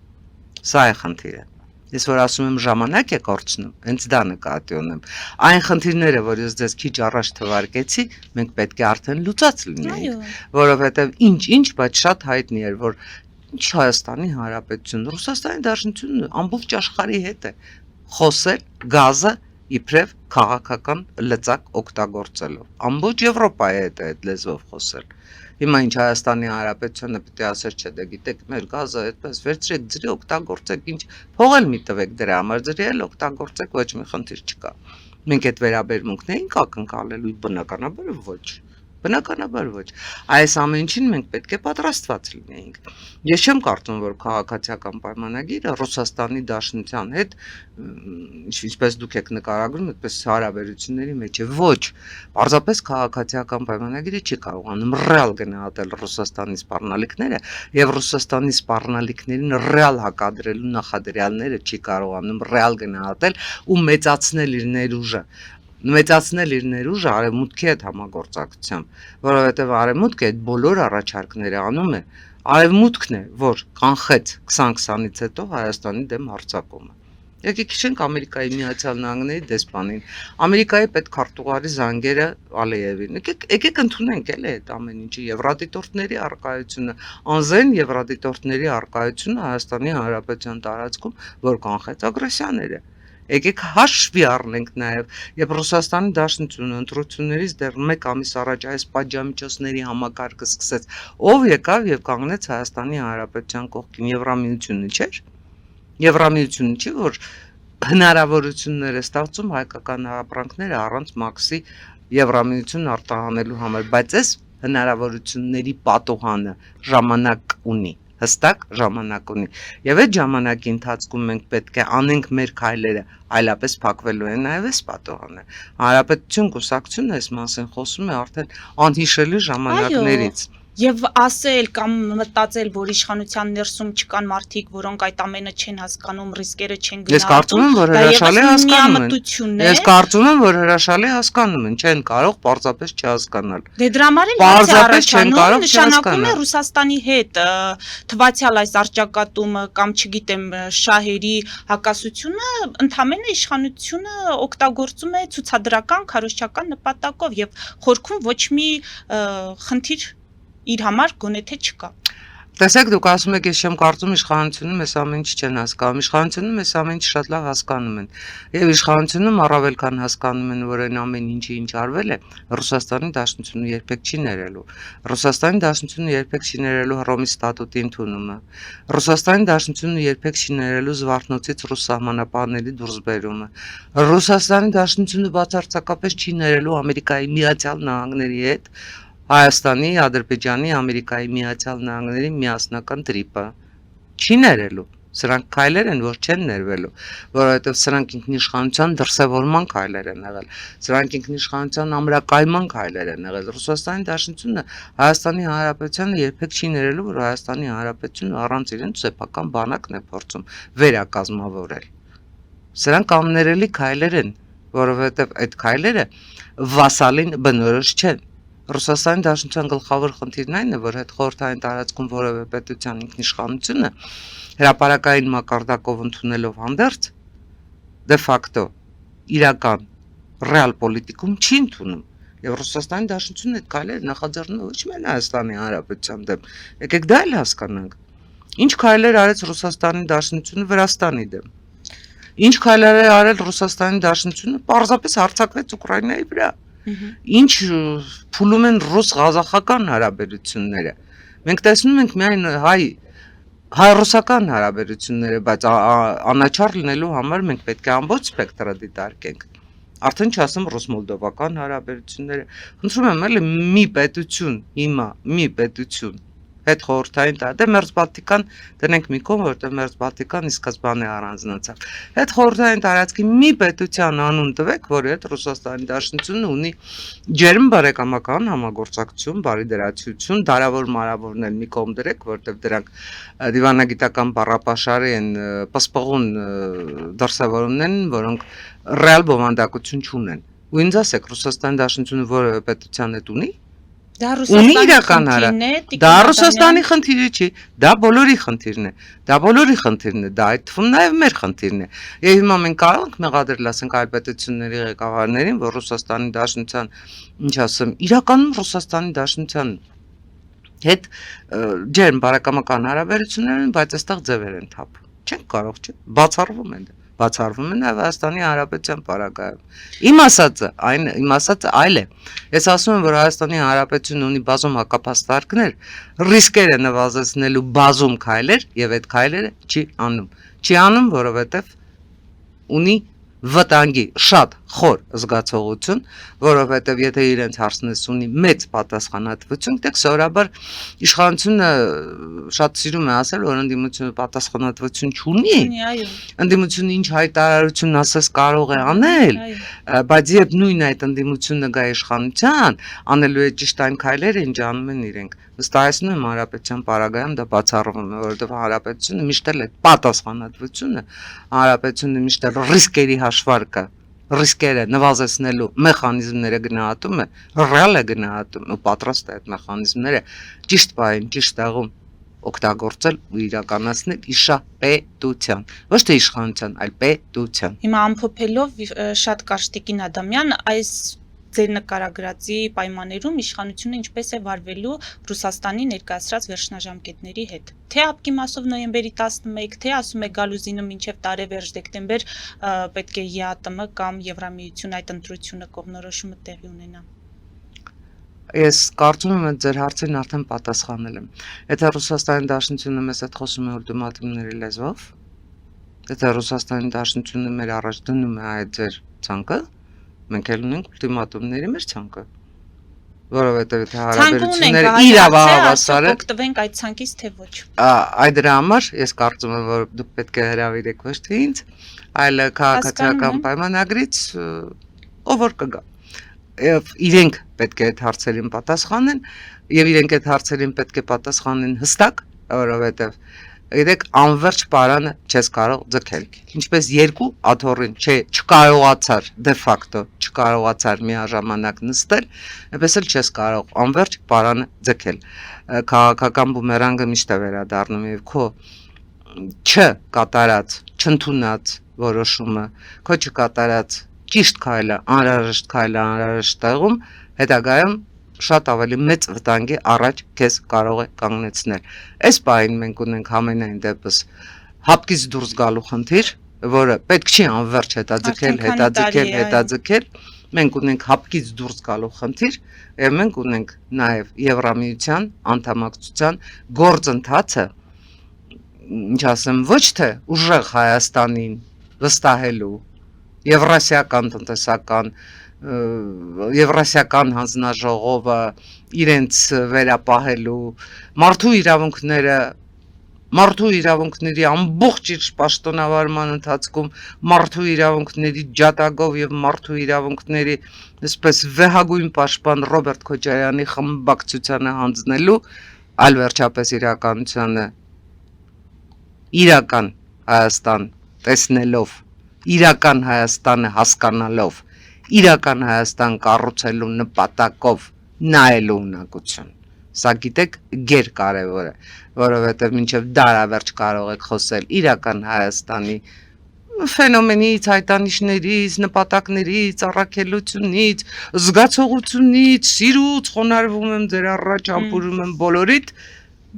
Սա է խնդիրը։ Ես որ ասում եմ ժամանակ է կորցնում, հենց դա նկատի ունեմ։ Այն խնդիրները, որ ես ձեզ քիչ առաջ թվարկեցի, մենք պետք է արդեն լուծած լինեինք, որովհետև ինչ, բայց շատ հայտնի էր, որ ինչ Հայաստանի Հանրապետություն, Ռուսաստանի Դաշնությունը ամբողջ աշխարհի հետ է խոսել գազը իբրև քաղաքական լծակ օգտագործելով։ Ամբողջ Եվրոպայի հետ է այդ լեզվով խոսել։ Հիմա ինչ Հայաստանի Հանրապետությունը պետք է ասեր, չէ, դե գիտեք, մեր գազը այդպես վերցրեք, ջրի օգտագործեք, ինչ փող էլ մի տվեք դրա համար, ջրի էլ օգտագործեք, ոչ մի խնդիր չկա։ Մենք այդ վերաբերմունքն էինք ակնկալելու, բնականաբար ոչ։ Բնականաբար ոչ։ Այս ամեն ինչին մենք պետք է պատրաստված լինեինք։ Ես չեմ կարծում, որ քաղաքացիական պայմանագիրը Ռուսաստանի Դաշնության հետ, ինչպես դուք եք նկարագրում, այդպես հարաբերությունների մեջ է։ Ոչ, պարզապես քաղաքացիական պայմանագիրը չի կարողանում ռեալ գնահատել Ռուսաստանի սպառնալիքները եւ Ռուսաստանի սպառնալիքներին ռեալ հակադրելու նախադրյալները չի կարողանում ռեալ գնահատել ու մեծացնել իր ներուժը։ Մեծացնել իր ներուժը արևմուտքի հետ համագործակցությամբ, որովհետև արևմուտքը այդ բոլոր առաջարկները անում է, արևմուտքն է, որ կանխեց 2020-ից հետո Հայաստանի դեմ հարձակումը։ Եկեք հիշենք Ամերիկայի Միացյալ Նահանգների դեսպանին, Ամերիկայի պետքարտուղարի զանգերը Ալիևին։ Եկեք ընդունենք էլ այդ ամեն ինչը, եվրադիտորդների առկայությունը, անզեն եվրադիտորդների առկայությունը Հայաստանի Հանրապետության տարածքում, որ կանխեց ագրեսիաները։ Եկեք հաշվի առնենք նաև, երբ Ռուսաստանի Դաշնությունը ընտրություններից դեռ 1 ամիս առաջ այս պատժամիջոցների համակարգը սկսեց, ով եկավ եւ կանգնեց Հայաստանի Հանրապետության կողքին, Եվրամիությունը չէր։ Եվրամիությունը չի, որ հնարավորություններ է ստեղծում հայկական ապրանքները առանց մաքսի Եվրամիություն արտահանելու համար, բայց այս հնարավորությունների պատոհանը ժամանակ ունի։ Հստակ ժամանակ ունի։ Եվ այդ ժամանակի ընթացքում մենք պետք է անենք մեր քայլերը, այլապես փակվելու են նաև այս պատոհանը։ Հանրապետություն կուսակցությունը այս մասին խոսում է արդեն անհիշելի ժամանակներից։ Եվ ասել կամ մտածել, որ իշխանության ներսում չկան մարդիկ, որոնք այդ ամենը չեն հասկանում, ռիսկերը չեն գնահատում։ Ես կարծում եմ, որ հրաշալի հասկանում են։ Ես կարծում եմ, որ հրաշալի հասկանում են, չեն կարող պարզապես չհասկանալ։ Դե դրա համար էլ պարզապես չեն կարող նշանակում է Ռուսաստանի հետ թվացial այս արճակատումը կամ չգիտեմ շահերի հակասությունը ընդհանրապես իշխանությունը օգտագործում է ցուցադրական քարոզչական նպատակով եւ խորքում ոչ մի խնդիր իր համար գոնե թե չկա։ Տեսեք, դուք ասում եք, ես չեմ կարծում իշխանությունը մեզ ամեն ինչ չեն հասկանում, իշխանությունը մեզ ամեն ինչ շատ լավ հասկանում են։ Եվ իշխանությունում առավել քան հասկանում են, որ այն ամեն ինչը ինչ արվել է, Ռուսաստանի Դաշնությունը երբեք չի ներելու։ Ռուսաստանի Դաշնությունը երբեք չի ներելու Հռոմի ստատուտի ընդունումը։ Ռուսաստանի Դաշնությունը երբեք չի ներելու Զվարթնոցից ռուս սահմանապահների դուրսբերումը։ Ռուսաստանի Դաշնությունը բացարձակապես չի ներելու Ամերիկայի Միացյալ Նահանգների հետ Հայաստանի, Ադրբեջանի, Ամերիկայի Միացյալ Նահանգների միասնական տրիպը չի ներելու։ Սրանք քայլեր են, որ չեն ներվելու, որովհետև սրանք ինքնիշխանության դրսևորման քայլեր են եղել։ Սրանք ինքնիշխանության ամրակայման քայլեր են եղել։ Ռուսաստանի Դաշնությունը Հայաստանի Հանրապետությանը երբեք չի ներելու, որ Հայաստանի Հանրապետությունը առանց իրեն սեփական բանակն է փորձում վերակազմավորել։ Սրանք աններելի քայլեր են, որովհետև այդ քայլերը վասալին բնորոշ չեն։ Ռուսաստանի Դաշնության գլխավոր խնդիրն այն է, որ այդ խորհրդային տարածքում որևէ պետության ինքնիշխանությունը հրապարակային մակարդակով ընդունելով հանդերձ դե ֆակտո իրական ռեալ պոլիտիկում չի ընդունում։ Եվ Ռուսաստանի Դաշնությունը այդ քայլերը նախաձեռնում է ոչ միայն Հայաստանի Հանրապետության դեմ, եկեք դա էլ հասկանանք։ Ինչ քայլեր արեց Ռուսաստանի Դաշնությունը Վրաստանի դեմ։ Ինչ քայլեր է արել Ռուսաստանի Դաշնությունը, պարզապես հարձակվեց Ուկրաինայի վրա։ Ինչ փուլում են ռուս-ղազախական հարաբերությունները։ Մենք տեսնում ենք միայն հայ-ռուսական հարաբերությունները, բայց անաչառ լինելու համար մենք պետք է ամբողջ սպեկտրը դիտարկենք։ Արդեն չասեմ ռուս-մոլդովական հարաբերությունները։ Խնդրում եմ, էլի մի պետություն հիմա, մի պետություն հետխորհրդային տա, դե Մերձբալտիկան դնենք մի կողմ, որտեղ Մերձբալտիկան ի սկզբանե առանձնացավ։ Հետխորհրդային տարածքի մի պետության անուն տվեք, որի հետ Ռուսաստանի Դաշնությունը ունի ջերմ բարեկամական համագործակցություն, բարիդրացիություն, դարավոր մարավորներ մի կողմ դրեք, որտեղ դրանք դիվանագիտական բառապաշարի են, պսպղուն դրսևորումներ են, որոնք ռեալ բովանդակություն չունեն։ Ու ինձ ասեք, Ռուսաստանի Դաշնությունը որևէ պետության հետ ունի։ Դա Ունի Ռուսաստանի իրական արա։ խնդիրն է, Դա Ռուսաստանի խնդիրը չի, դա բոլորի խնդիրն է։ Դա բոլորի խնդիրն է, դա այդ թվում նաև մեր խնդիրն է։ Եվ հիմա մենք կարող ենք մեղադրել, ասենք, այլ պետությունների ղեկավարներին, որ Ռուսաստանի Դաշնության, ինչ ասեմ, իրականում Ռուսաստանի Դաշնության հետ ջերմ բարեկամական հարաբերություններ են, բայց այստեղ ձևեր են թափում։ Չենք կարող, չէ՞։ Բացառվում է նաև Հայաստանի Հանրապետության պարագայում։ Իմ ասածը այլ է։ Ես ասում եմ, որ Հայաստանի Հանրապետությունը ունի բազում հակապաստարկներ, ռիսկերը նվազեցնելու բազում քայլեր, եւ այդ քայլերը չի անում, որովհետեւ ունի վտանգի շատ խոր զգացողություն, որովհետև եթե իրենց հարցնես ունի մեծ պատասխանատվություն, դեք սովորաբար իշխանությունը շատ սիրում է ասել, որ ընդդիմությունը պատասխանատվություն չունի, ընդդիմությունը ինչ հայտարարություն ասես կարող է անել, բայց երբ նույն այդ ընդդիմությունը գա իշխանության, անելու է ճիշտ այն քայլերը, ինչ անում են իրենք։ Վստահեցնում եմ Հանրապետության պարագայում դա բացառվում է, որովհետև Հանրապետությունը միշտ էլ այդ պատասխանատվությունը, Հանրապետությունը միշտ էլ ռիսկերի հաշվարկը, ռիսկերը նվազեցնելու մեխանիզմները գնահատում է, ռեալ է գնահատում ու պատրաստ է այդ մեխանիզմները ճիշտ պահին, ճիշտ տեղում օգտագործել ու իրականացնել իշապետության, ոչ թե իշխանության, այլ պետության։ Հիմա ամփոփելով շատ կարճ Տիկին Ադամյան, այս ձեր նկարագրածի պայմաններում իշխանությունը ինչպես է վարվելու Ռուսաստանի ներկայացրած վերջնաժամկետների հետ։ Թե ԱՊԿ-ի մասով նոյեմբերի 11, թե ասում է գալուզինը մինչև տարեվերջ դեկտեմբեր պետք է ԵԱՏՄ կամ Եվրամիություն այդ ընտրությունը կողմնորոշումը տեղի ունենա։ Ես կարծում եմ, այդ ձեր հարցին արդեն պատասխանել եմ։ Եթե Ռուսաստանի Դաշնությունը մեզ հետ խոսում է ուլտիմատումների լեզվով, եթե Ռուսաստանի Դաշնությունը մեր առաջ դնում է այդ ձեր ցանկը, մենք էլ ունենք ուլտիմատումների մեր ցանկը, որովհետև եթե հարաբերությունները իրավահավասար են, օգտվենք այդ ցանկից թե ոչ։ Այդ դրա համար ես կարծում եմ, որ դուք պետք է հրավիրեք ոչ թե ինձ, այլ քաղաքացիական պայմանագրից ով որ կգա։ Եվ իրենք պետք է այդ հարցերին պատասխանեն, եւ իրենք այդ հարցերին պետք է պատասխանեն հստակ, որովհետև Գիտեք, անverջ պարանը չես կարող ձգել։ Ինչպես երկու աթոռին չկարողացար դե ֆակտո, չկարողացար միաժամանակ նստել, այնպես էլ չես կարող անverջ պարանը ձգել։ Քաղաքական բումերանգը միշտ է վերադառնում եւ քո չկատարած, չընդունած որոշումը, քո չկատարած ճիշտ քայլը, անհրաժեշտ տեղում հետագայում շատ ավելի մեծ վտանգի առաջ քեզ կարող է կանգնեցնել։ Այս պահին մենք ունենք ամենայն դեպս հապկից դուրս գալու խնդիր, որը պետք չի անverջ հետաձգել, մենք ունենք հապկից դուրս գալու խնդիր, եւ մենք ունենք նաեւ Եվրամիության անդամակցության գործընթացը, ինչ ասեմ, ոչ թե ուժեղ Հայաստանին վստահելու Եվրասիական տնտեսական Եվրասիական հանձնաժողովը իրենց վերապահելու մարդու իրավունքների ամբողջ իր պաշտոնավարման ընթացքում մարդու իրավունքների ջատագով եւ մարդու իրավունքների այսպես վեհագույն պաշտպան Ռոբերտ Քոչարյանի խմբակցությանը հանձնելու, այլ վերջապես իրականությանը իրական Հայաստան տեսնելով, իրական Հայաստանը հասկանալով, իրական Հայաստան կառուցելու նպատակով նայելու ունակություն։ Սա գիտեք գեր կարևոր է, որովհետև մինչև դարավերջ կարող եք խոսել իրական Հայաստանի ֆենոմենից, հայտանիշներից, նպատակներից, առաքելությունից, զգացողությունից, սիրուց խոնարհվում եմ ձեր առաջ, համբուրում եմ բոլորիդ,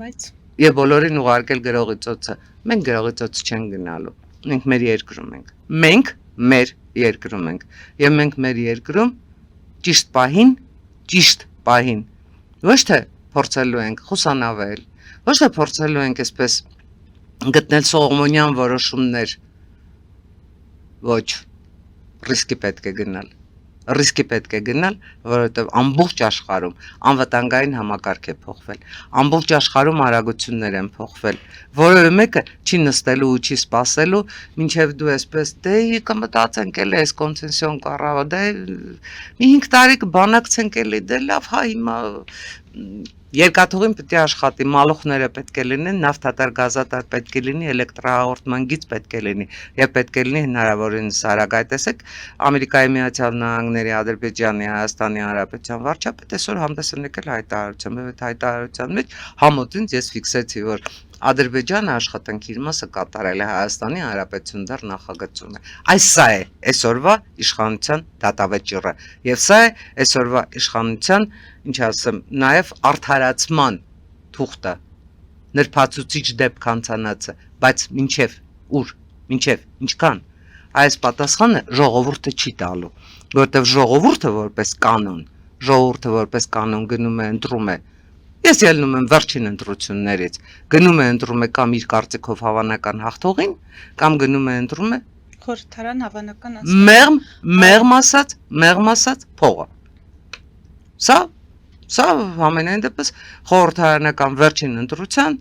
բայց եւ բոլորին ուղարկել գրողի ծոցը։ Մենք գրողի ծոց չենք գնալու։ Մենք մեր երկրում ենք։ Մենք մեր երկրում ենք եւ մենք մեր երկրում ճիշտ պահին ոչ թե փորձելու ենք խուսանավել, ոչ թե փորձելու ենք այսպես գտնել սողոմոնյան որոշումներ, ոչ ռիսկի պետք է գնալ, ռիսկի պետք է գնալ, որովհետև ամբողջ աշխարհում անվտանգային համակարգ է փոխվել, ամբողջ աշխարհում արագություններ են փոխվել, որևէ մեկը չի նստելու ու չի սպասելու, մինչև դու այսպես դե կմտածենք էլ այս կոնցեսիոն կառավարը, դե մի 5 տարի կբանակցենք էլի, դե լավ, հա հիմա երկաթուղին պետք է աշխատի, մալուխները պետք է լինեն, նավթատար, գազատար պետք է լինի, էլեկտրահաղորդման գիծ պետք է լինի եւ պետք է լինի հնարավորինս արագ։ Այդ տեսեք, Ամերիկայի Միացյալ Նահանգների, Ադրբեջանի, Հայաստանի Հանրապետության վարչապետ այսօր հանդես են եկել հայտարարությամբ, եւ այդ հայտարարության մեջ համոզին ես ֆիքսեցի, որ Ադրբեջանը աշխատանքի իր մասը կատարել է, Հայաստանի Հանրապետություն դեռ նախագծում է։ Այս սա է այսօրվա իշխանության դատավճիռը եւ սա է այսօրվա իշխանության, ինչ ասեմ, նաեւ արդարացման թուղթը, նրբացուցիչ դեպք անցանացը, բայց մինչև ինչքան այս պատասխանը ժողովուրդը չի տալու, որովհետեւ ժողովուրդը որպես կանոն գնում է ընտրում է։ Ես ելնում եմ վերջին ընտրություններից, գնում է ընտրում է կամ իր կարծիքով հավանական հաղթողին, կամ գնում է ընտրում է խորհրդարան հավանական մեղմ ասած փողը։ Սա ամենայն դեպս խորհրդարանական վերջին ընտրության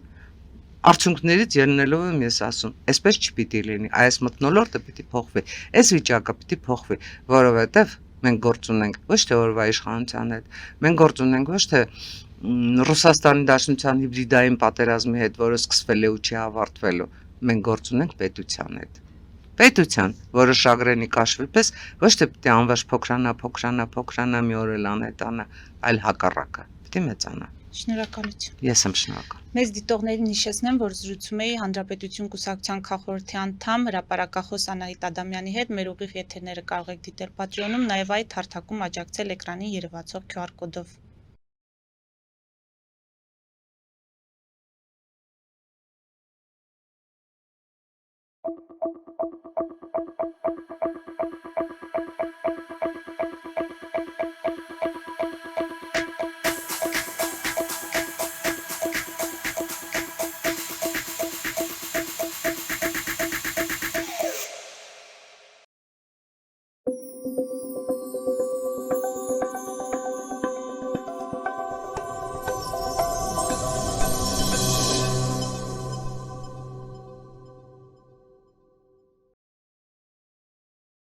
արդյունքներից ելնելով եմ ես ասում, այսպես չպիտի լինի, այս մթնոլորտը պիտի փոխվի, այս վիճակը պիտի փոխվի, որովհետև մենք գործ ունենք ոչ թե օրվա իշխանության հետ, մենք գործ ունենք ոչ թե Ռուսաստանի Դաշնության հիբրիդային պատերազմի հետ, որը սկսվել է ու չի ավարտվելու, մենք գործ ունենք պետության հետ։ Պետության, որը շագրենի կաշվի պես ոչ թե պիտի անվերջ փոքրանա մի օր էլ անհետանա, այլ հակառակը, պիտի մեծանա։ Շնորհակալություն։ Ես եմ շնորհակալ։ Մեծ դիտողներին հիշեցնեմ, որ զրուցում էի Հանրապետություն կուսակցության քաղաքորդի անդամ հրապարակախոս Անահիտ Ադամյանի հետ, մեր ուղիղ եթերները կարող եք դիտել Patreon-ում, նաև այդ հարթակում աջակցել էկրանին երևացող QR կոդով։